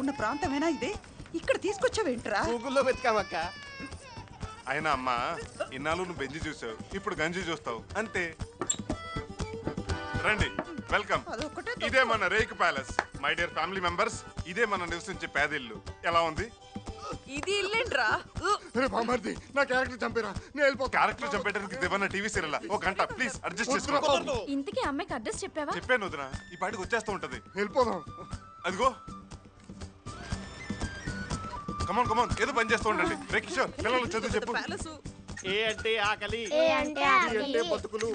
ఉన్న ప్రాంతమేనా ఇదే? ఇక్కడ తీసుకొచ్చావేంట్రా? గూగుల్లో వెతికామక్క. అయినా అమ్మా, ఇన్నాళ్ళు నువ్వు బెంజి చూసావు, ఇప్పుడు గంజి చూస్తావు అంతే. రండి, వెల్కమ్. ఇదే మన rake palace. My dear family members, ఇదే మన నివసించే పేదిల్లు. ఎలా ఉంది? ఇది ఇల్లేంట్రా? బామర్ది, నా క్యారెక్టర్ చంపేరా. నేను వెళ్ళిపోతా. క్యారెక్టర్ చంపేయడానికి దేవన్న టీవీ సీరియల్ ఒక గంట ప్లీజ్ అడ్జస్ట్ చేసుకో. ఇంతకీ అమ్మాయికి అడ్రస్ చెప్పావా? చెప్పాను వదినా, ఈ పాటికి వచ్చేస్తూ ఉంటది. వెళ్ళిపోదాం. అదిగో కమాన్ కమాన్, ఏదో పని చేస్తూ ఉండండి. రే కిషోర్, పిల్లలు చదువు చెప్పు. ఏ అంటే ఆకలి, అంటే బతుకులు.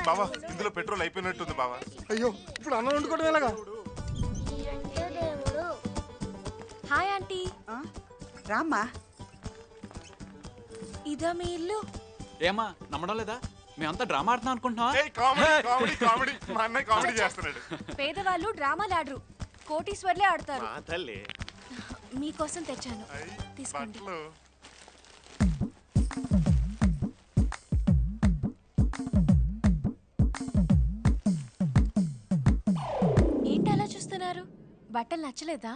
బావా, ఇందులో పెట్రోల్ అయిపోయినట్టుంది బావా. అయ్యో, ఇప్పుడు అన్నం వండుకోవడం ఎలాగా? Hi aunty. రామ్మా. ఇదా మీ ఇల్లు? ఏమా నమ్మడం లేదా? మేమంతా డ్రామా ఆడుతున్నాం అనుకుంటున్నా. కామెడీ కామెడీ కామెడీ, మా అన్నయ్య కామెడీ చేస్తున్నాడు. పేదవాళ్ళు డ్రామాలు ఆడరు, కోటీశ్వర్లే ఆడతారు. తల్లి మీకోసం తెచ్చాను, తీసుకోండి. ఏంటి అలా చూస్తున్నారు? బట్టలు నచ్చలేదా?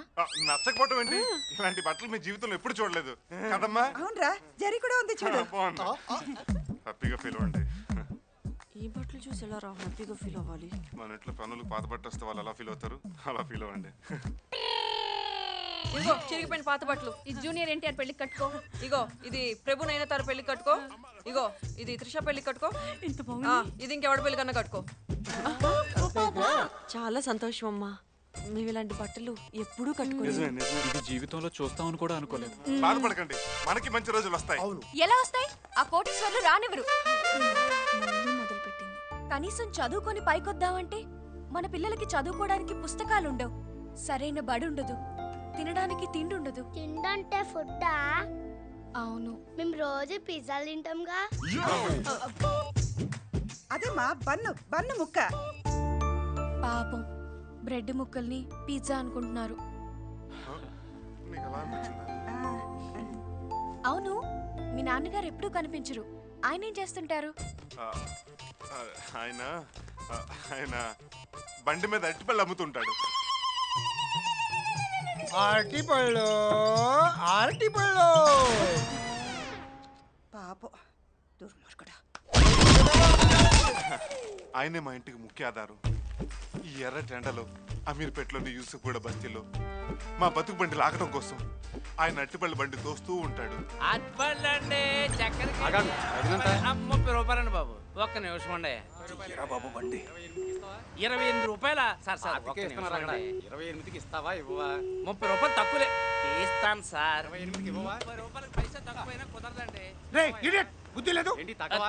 నచ్చకపోవటం ఏంటి? ఇలాంటి బట్టలు మీ జీవితంలో ఎప్పుడు చూడలేదు కదమ్మా. అవునరా, జరి కూడా ఉంది చూడు. బాగుంది, హ్యాపీగా ఫీల్ అవ్వండి. ఈ బట్టలు చూసి ఎలా రా హ్యాపీగా ఫీల్ అవ్వాలి? మన ఇంట్లో పనులు పాత బట్ట వస్తే వాళ్ళు ఎలా ఫీల్ అవుతారు, అలా ఫీల్ అవ్వండి. ఇగో చిరిగిపోయిన పాత బట్టలు. ఇది జూనియర్ ఎన్టీఆర్ పెళ్లికి కట్టుకో. ఇగో ఇది ప్రభు నైనతార పెళ్లికి కట్టుకో. ఇగో ఇది త్రిష పెళ్లికి కట్టుకో. ఇది ఇంకెవడ పెళ్లి కన్నా కట్టుకో. చాలా సంతోషం అమ్మా, మేము ఇలాంటి బట్టలు ఎప్పుడూ కట్టుకోలేదు. ఇది జీవితంలో చూస్తామని కూడా అనుకోలేదు. బాధపడకండి, మనకి మంచి రోజులు వస్తాయి. ఎలా వస్తాయి? ఆ కోటీశ్వర్లు రానివ్వరు. మొదలు పెట్టింది. కనీసం చదువుకొని పైకొద్దామంటే మన పిల్లలకి చదువుకోవడానికి పుస్తకాలు ఉండవు, సరైన బడి ఉండదు, తినడానికి తిండి ఉండదు. తిండంటే ఫుడ్డా? అవును, మేము రోజు పిజ్జాలు తింటాంగా. అదేమా, బన్ను బన్ను ముక్క. పాపం బ్రెడ్ ముక్కల్ని పిజ్జా అనుకుంటున్నారు. నీకు అలా అనిపించిందా? అవును, మీ నాన్నగారు ఎప్పుడూ కనిపించరు, ఆయన ఏం చేస్తుంటారు? ఆయన ఆయన బండి మీద అరటిపళ్ళు అమ్ముతుంటాడు. అరటిపళ్ళు, అరటిపళ్ళు. పాపం దుర్మార్గుడా. ఆయనే మా ఇంటికి ముఖ్య ఆధారం. ఈ ఎర్రటి ఎండలో అమీర్పేటలోని యూసుఫ్గూడ బస్తీలో మా బతుకు బండి లాగడం కోసం ఆయన అట్టిపల్లి బండి తోస్తూ ఉంటాడు. అట్టిపళ్ళండి, చక్కెర 30 రూపాయలండి బాబు. ఒక్క నిమిషం అండి బాబు. బండి 28 రూపాయలా? సార్ సార్ 28కి ఇస్తావా ఇవ్వవా? 30 రూపాయలు తక్కువలే తీస్తాను సార్. 30 రూపాయలకి పైసా తక్కువైనా కుదరదండి. బుద్ధి లేదు,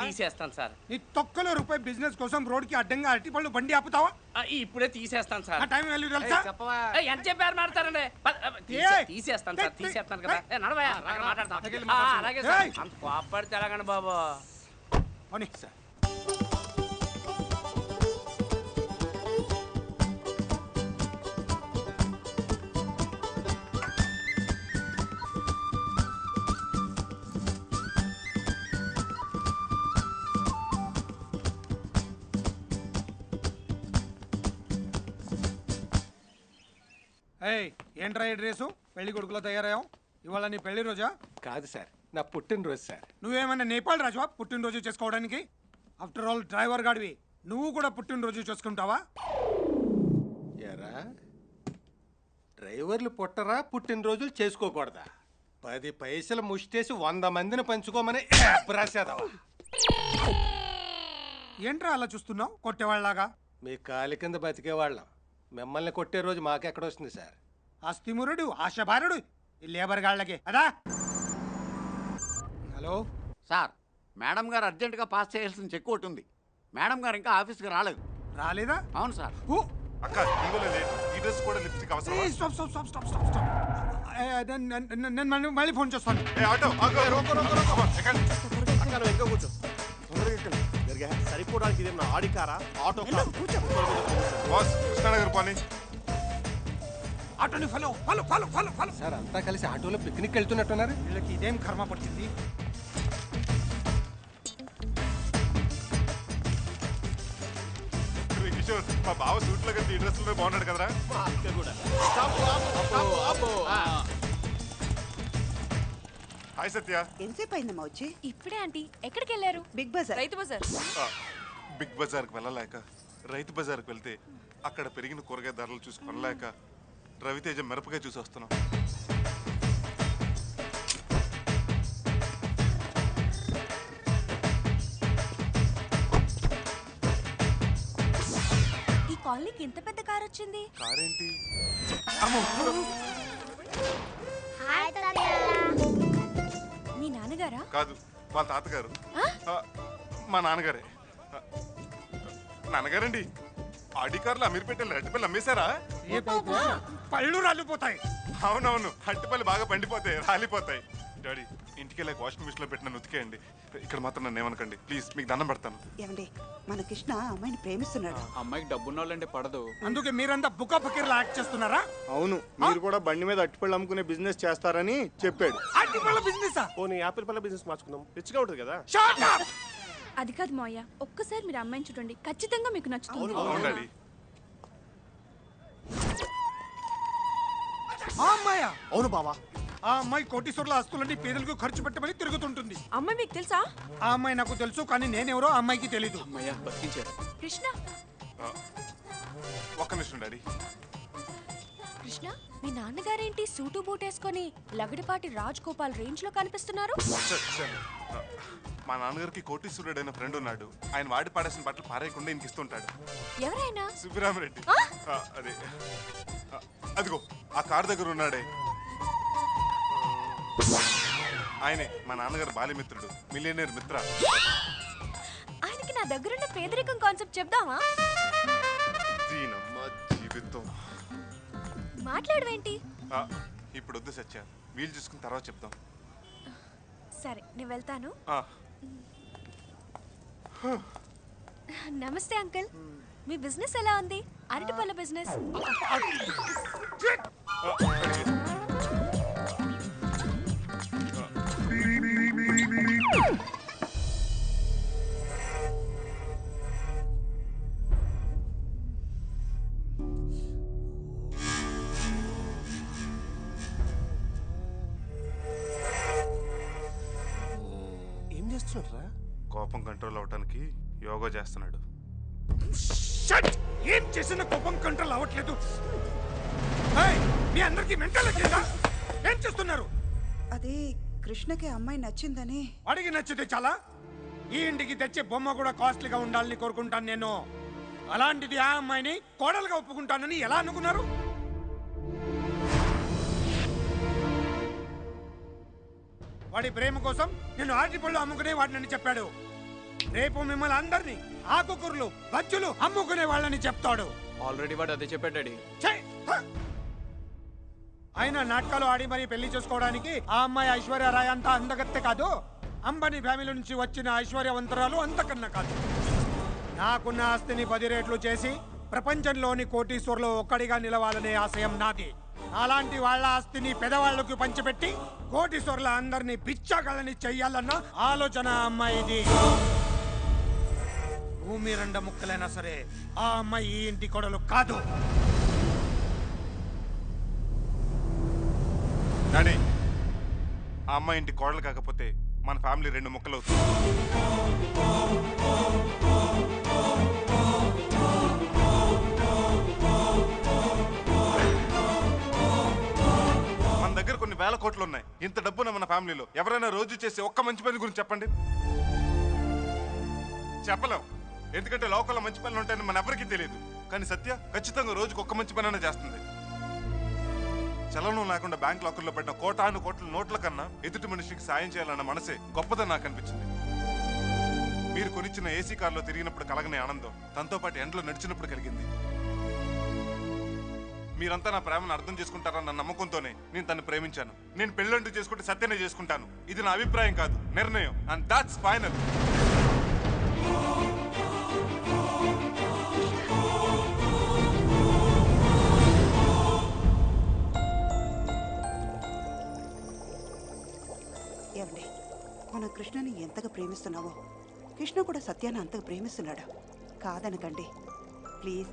తీసేస్తాను సార్. నీ తొక్కలో రూపాయి బిజినెస్ కోసం రోడ్ కి అడ్డంగా అరటిపళ్ళు బండి ఆపుతావా? ఇప్పుడే తీసేస్తాను సార్. టైం వాల్యూ తెలుసా? ఎంత చెప్పారు మాట్లాడతారండి? తీసేస్తాను సార్, తీసేస్తాను కదా. నడవయా, మాట్లాడతాం. అలాగే సార్, అంత కోపడితే ఎలాగండి బాబు. ఏంట్రా ఈ డ్రెస్సు? పెళ్లి కొడుకులో తయారయ్యాం. ఇవాళ నీ పెళ్లి రోజా? కాదు సార్, నా పుట్టినరోజు సార్. నువ్వేమన్నా నేపాల్ రాజువా పుట్టినరోజు చేసుకోవడానికి? ఆఫ్టర్ ఆల్ డ్రైవర్ గాడివి, నువ్వు కూడా పుట్టినరోజు చేసుకుంటావా? ఎరా, డ్రైవర్లు పుట్టరా పుట్టినరోజులు చేసుకోకూడదా? 10 పైసలు ముష్టేసి 100 మందిని పంచుకోమని రాసేదవా? ఏంట్రా అలా చూస్తున్నావు కొట్టేవాళ్ళలాగా? మీ కాలి కింద బతికేవాళ్ళం, మిమ్మల్ని కొట్టే రోజు మాకెక్కడొస్తుంది సార్? అస్థిమురుడు, ఆశభారుడు ఈ లేబర్ గాళ్ళకి అదా. హలో సార్, మేడం గారు అర్జెంటుగా పాస్ చేయాల్సిన చెక్ ఒకటి ఉంది. మేడం గారు ఇంకా ఆఫీస్కి రాలేదు. రాలేదా? అవును సార్. అక్క ఈ డ్రెస్ కూడా లిప్స్టిక్ అవసరం. నేను మళ్ళీ ఫోన్ చేస్తాను. సరిపోవడానికి ఇదేమన్నా ఆడి కారా, ఆటో కృష్ణానగర్ పోనీ. ఆటోని follow follow follow follow follow. Sir, అంతా కలిసి ఆటోలో పిక్నిక్ వెళ్తున్నట్టున్నారు. వీళ్ళకి ఇదేం కర్మ పడుతుంది? కిషోర్, మా బావ సూట్లో కంటే ఈ డ్రెస్సులో బాగున్నాడు కదరా? మా అక్క కూడా. స్టాప్, ఆపు, ఆపు. హాయ్ సత్య. ఎంతసేపు అయిందమ్మా వచ్చి? ఇప్పుడే ఆంటీ ఎక్కడికి వెళ్ళారు? బిగ్ బజార్. రైతు బజార్. బిగ్ బజార్కి వెళ్ళలేక రైతు బజార్కి వెళ్తే అక్కడ పెరిగిన కూరగాయ ధరలు చూసి కొనలేక రవితేజ మిరపకాయ చూసి వస్తున్నాం. ఈ కాలనీకి ఇంత పెద్ద కార్ వచ్చింది. కారేంటి? అమ్మో! హాయ్ తాతయ్య. మీ నాన్నగారా? కాదు, వాళ్ళ తాతగారు. మా నాన్నగారే. నాన్నగారండి, ఆడి కార్లు అమీర్పేటలో అరటిపల్లి అమ్మేశారా? పళ్ళు రాలిపోతాయి. అవునవును, అరటిపల్లి బాగా పండిపోతాయి, రాలిపోతాయి. డాడీ, ఇంటికి వెళ్ళాక వాషింగ్ మిషన్ లో పెట్టిన ఉతికేయండి. ఇక్కడ మాత్రం నన్ను ఏమనకండి ప్లీజ్, మీకు దండం పెడతాను. ఏమండి, మన కృష్ణ అమ్మాయిని ప్రేమిస్తున్నాడు. అమ్మాయికి డబ్బున్న వాళ్ళంటే పడదు. అందుకే మీరంతా బుక్క ఫకీర్లా యాక్ట్ చేస్తున్నారా? అవును, మీరు కూడా బండి మీద అట్టిపళ్ళు అమ్ముకునే బిజినెస్ చేస్తారని చెప్పాడు. అరటిపళ్ళ బిజినెస్. పోనీ యాపిల్ పళ్ళ బిజినెస్ మార్చుకుందాం, రిచ్గా ఉంటుంది కదా. అది కాదు మావయ్య, ఒక్కసారి మీరు అమ్మాయిని చూడండి, ఖచ్చితంగా మీకు నచ్చుతుంది. అవును డాడీ. ఆ అమ్మాయా? అవును బావా. ఆ అమ్మాయి కోటీశ్వర్ల ఆస్తులన్నీ పేదలకు ఖర్చు పెట్టమని తిరుగుతుంటుంది. అమ్మాయి మీకు తెలుసా? ఆ అమ్మాయి నాకు తెలుసు, కానీ నేనెవరో ఆ అమ్మాయికి తెలీదు. అమ్మయ్య, బతికించారు. కృష్ణ, ఒక్క నిమిషం డాడీ. కృష్ణ, మీ నాన్నగారేంటి సూటు బూట్ వేసుకొని లగడపాటి రాజ్ గోపాల్ రేంజ్ లో కనిపిస్తున్నారు? మా నాన్నగారికి కోటీశ్వరుడైన ఫ్రెండ్ ఉన్నాడు. ఆయన వాడి పాడేసిన బట్టలు పారేయకుండా ఇంక ఇస్తుంటాడు. ఎవరైనా? సుబ్బిరామరెడ్డి. అదే, అదిగో ఆ కార్ దగ్గర ఉన్నాడే, ఆయనే మా నాన్నగారు బాల్యమిత్రుడు, మిలియనీర్ మిత్ర. ఆయనకి నా దగ్గరున్న పేదరికం కాన్సెప్ట్ చెప్దామా? దీనమ్మ జీవితం. మాట్లాడవేంటి? ఇప్పుడు వద్దు సత్య, వీలు చూసుకుని తర్వాత చెప్దాం. సరే, నేను వెళ్తాను. నమస్తే అంకుల్, మీ బిజినెస్ ఎలా ఉంది? అరటిపళ్ళ బిజినెస్. ఏం చేస్తున్నారా? కోపం కంట్రోల్ అవటానికి యోగా చేస్తున్నాడు. ఏం చేసిన కోపం కంట్రోల్ అవ్వట్లేదు. మీ అందరికి మెంటల్ వచ్చిందా? ఏం చేస్తున్నారు? అది కృష్ణకి అమ్మాయి నచ్చిందని. అడిగి నచ్చితే చాలా. ఈ ఇంటికి తెచ్చే బొమ్మ కూడా కాస్ట్లీగా ఉండాలని కోరుకుంటాను నేను. అలాంటిది ఆ అమ్మాయిని కోడలుగా ఒప్పుకుంటానని ఎలా అనుకున్నారు? వాడి ప్రేమ కోసం నేను ఆర్టిపళ్ళు అమ్ముకునే వాడిని చెప్పాడు. రేపు మిమ్మల్ని అందరినీ ఆకుకూరలు బజ్జులు అమ్ముకునే వాళ్ళని చెప్తాడు. ఆల్రెడీ వాడు అదే చెప్పాడు డాడీ. ఆయన నాటకాలు ఆడి మరీ పెళ్లి చేసుకోవడానికి ఆ అమ్మాయి ఐశ్వర్య రాయ్ అంత అందగత్తె కాదు. అంబానీ ఫ్యామిలీ నుంచి వచ్చిన ఐశ్వర్యవంతరాలు అంతకన్నా కాదు. నాకున్న ఆస్తిని 10 రెట్లు చేసి ప్రపంచంలోని కోటీశ్వర్లో ఒక్కడిగా నిలవాలనే ఆశయం నాది. అలాంటి వాళ్ళ ఆస్తిని పెదవాళ్లకు పంచిపెట్టి కోటీశ్వర్ల అందరినీ పిచ్చగలని చెయ్యాలన్న ఆలోచన అమ్మాయిది. భూమి 2 ముక్కలైనా సరే ఆ అమ్మాయి ఈ ఇంటి కొడలు కాదు. డాడీ, ఆ అమ్మాయి ఇంటి కోడలు కాకపోతే మన ఫ్యామిలీ 2 ముక్కలు అవుతుంది. మన దగ్గర కొన్ని వేల కోట్లు ఉన్నాయి. ఇంత డబ్బున మన ఫ్యామిలీలో ఎవరైనా రోజు చేసే ఒక్క మంచి పని గురించి చెప్పండి. చెప్పలేం, ఎందుకంటే లోకల్లో మంచి పనులు ఉంటాయని మన ఎవరికీ తెలియదు. కానీ సత్య ఖచ్చితంగా రోజుకు ఒక్క మంచి పని చేస్తుంది. చలనం లేకుండా బ్యాంక్ లాకర్లో పెట్టిన కోటాను కోట్ల నోట్ల కన్నా ఎదుటి మనిషికి సాయం చేయాలన్న మనసే గొప్పదని నాకు అనిపించింది. మీరు కొనిచ్చిన ఏసీ కార్లో తిరిగినప్పుడు కలగని ఆనందం తనతో పాటు ఎండలో నడిచినప్పుడు కలిగింది. మీరంతా నా ప్రేమను అర్థం చేసుకుంటారన్న నమ్మకంతోనే నేను తను ప్రేమించాను. నేను పెళ్ళంటూ చేసుకుంటే సత్యనే చేసుకుంటాను. ఇది నా అభిప్రాయం కాదు, నిర్ణయం. And that's final. ఏమండి, మన కృష్ణని ఎంతగా ప్రేమిస్తున్నావో కృష్ణ కూడా సత్యాన్ని అంతగా ప్రేమిస్తున్నాడు. కాదనకండి ప్లీజ్.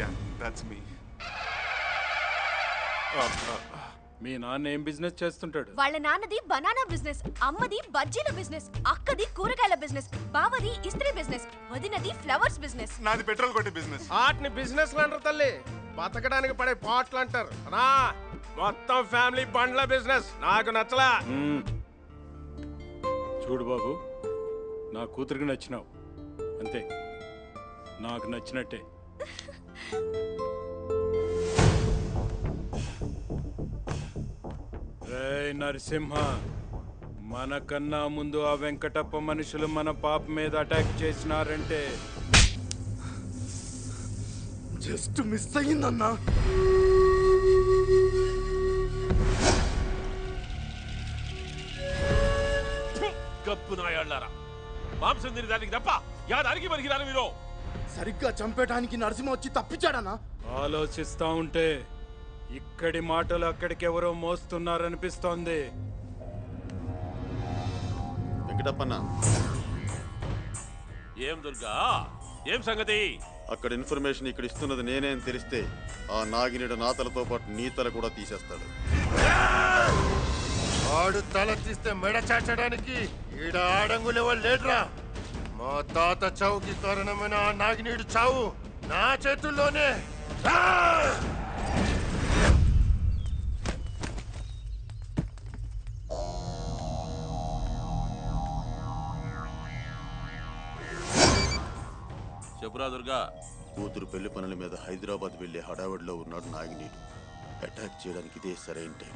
Yeah, that's me. మీ నాన్న ఏం బిజినెస్ చేస్తుంటాడు? వాళ్ళ నాన్నది బనానా బిజినెస్, అమ్మది బజ్జీల బిజినెస్, అక్కది కూరగాయల బిజినెస్, బావది ఇస్త్రీ బిజినెస్, వదినది ఫ్లవర్స్ బిజినెస్. నాది పెట్రోల్ కొట్టే బిజినెస్. వాటిని బిజినెస్ అంటారు తల్లి, బతకడానికి పడే పాటలు అంటారు. రా మొత్తం ఫ్యామిలీ బండ్ల బిజినెస్ నాకు నచ్చలా. చూడు బాబు, నా కూతురికి నచ్చినావు అంతే, నాకు నచ్చినట్టే. రేయ్ నరసింహ, మనకన్నా ముందు ఆ వెంకటప్ప మనుషులు మన పాప మీద అటాక్ చేసినారంటే జస్ట్ మిస్ అయ్యిందన్నా. కప్పు నాయాళ్ళారా, మాంసం తిని దానికి తప్ప యాదానికి పనికిరాను మీరు. సరిగ్గా చంపేయడానికి నరసింహ వచ్చి తప్పించాడన్నా. ఆలోచిస్తా ఉంటే ఇక్కడి మాటలు అక్కడికి ఎవరో మోస్తున్నారనిపిస్తోంది. వెంకటప్పన్న, ఏం దుర్గా, ఏం సంగతి? అక్కడ ఇన్ఫర్మేషన్ ఇక్కడ ఇస్తున్నది నేనే అని తెలిస్తే ఆ నాగినేడు నా తలతో పాటు నీ తల కూడా తీసేస్తాడు. వాడు తల తీస్తే మెడ చాచడానికి ఈడ ఆడంగులెవరు లేడ్రా. మా తాత చావుకి కారణమైన ఆ నాగినీడు చావు నా చేతుల్లోనే. చెప్పురా దుర్గా. కూతురు పెళ్లి పనుల మీద హైదరాబాద్ వెళ్లే హడావిడిలో ఉన్నాడు నాగినీడు. అటాక్ చేయడానికి ఇదే సరైన టైం.